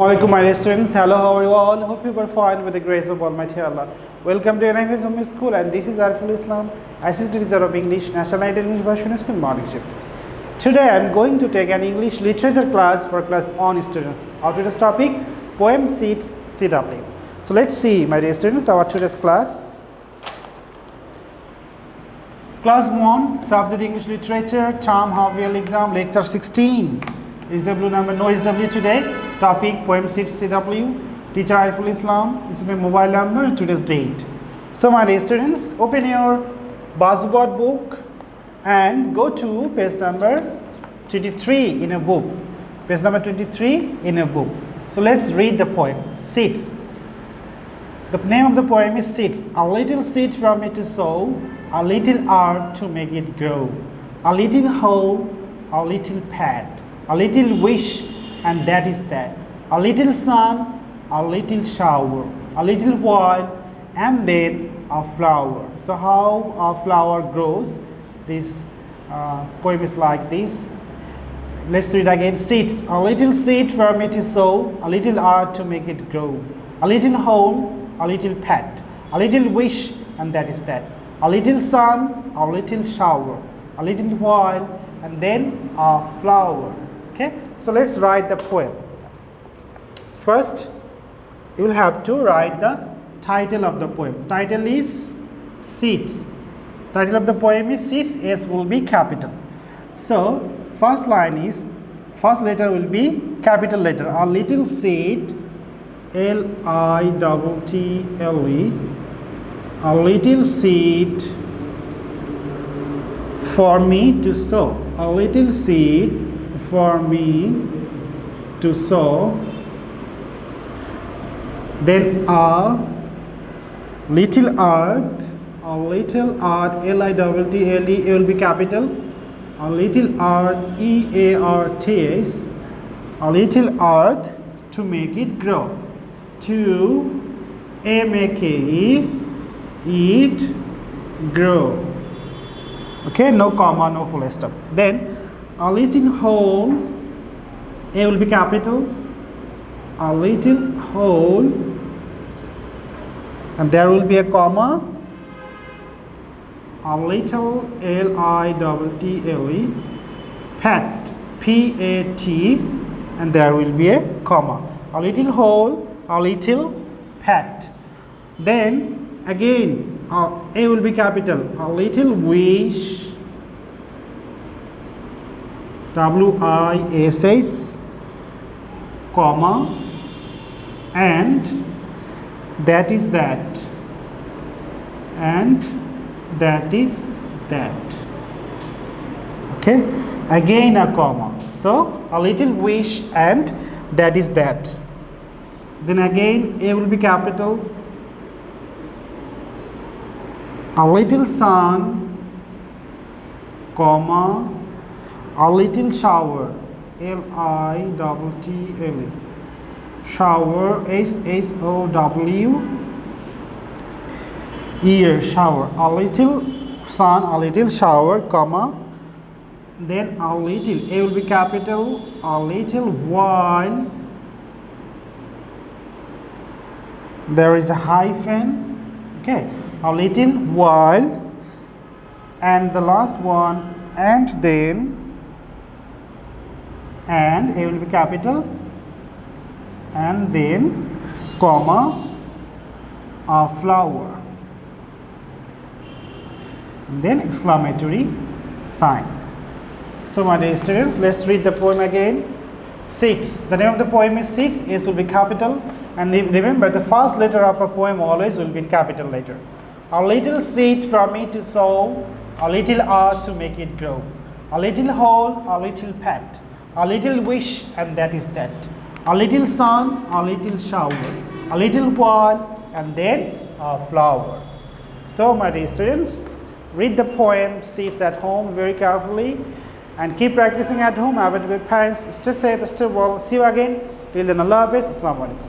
Assalamualaikum my dear students, hello, how are you all? Hope you are fine with the grace of Almighty Allah. Welcome to NIVS Home School, and this is Ariful Islam, Assistant Teacher of English, National English Version School Morning Shift. Today I am going to take an English literature class for class 1 students. Our today's topic, poem seats CW. So let's see my dear students, our today's class. Class 1, Subject English Literature, Term Half Yearly Exam, Lecture 16. SW number, no SW today. Topic, poem seats CW. Teacher Ariful Islam. This is my mobile number and today's date. So my dear students, open your buzzword book and go to page number 23 in a book. Page number 23 in a book. So let's read the poem, Seeds. The name of the poem is Seeds. A little seed from it to sow, a little earth to make it grow, a little hole, a little pad, a little wish, and that is that. A little sun, a little shower, a little while, and then a flower. So how a flower grows? This poem is like this. Let's read again. Seeds. A little seed from it is sow, a little earth to make it grow, a little hole, a little pad, a little wish, and that is that. A little sun, a little shower, a little while, and then a flower. Okay, so let's write the poem. First, you will have to write the title of the poem. Title is Seeds. Title of the poem is Seeds. S will be capital. So, first line is, first letter will be capital letter. A little seed, Little. A little seed for me to sow. A little seed for me to sow. Then a little earth, Little, will be capital. A little earth, EARTH, a little earth to make it grow. To make it grow. Okay, no comma, no full stop. Then a little hole, A will be capital, a little hole, and there will be a comma, a little Little, pat, P-A-T, and there will be a comma. A little hole, a little pat. Then again, A will be capital, a little wish, WISH, comma, and that is that, and that is that. Okay, again a comma. So a little wish and that is that. Then again A will be capital, a little sun, comma, a little shower, LITTLE, shower, SHOW, ear, shower, a little sun, a little shower, comma, then a little, A will be capital, a little while, there is a hyphen, okay, a little while, and the last one, and then, and A will be capital, and then, comma, a flower, and then exclamatory sign. So my dear students, let's read the poem again. Seeds. The name of the poem is Seeds. S will be capital, and remember the first letter of a poem always will be in capital letter. A little seed from me to sow, a little earth to make it grow, a little hole, a little pat, a little wish, and that is that. A little sun, a little shower, a little while, and then a flower. So my dear students, read the poem Seeds at home very carefully and keep practicing at home. Have a good parents. Stay safe, stay well. See you again. Till then, Allah Hafiz. Assalamu alaikum.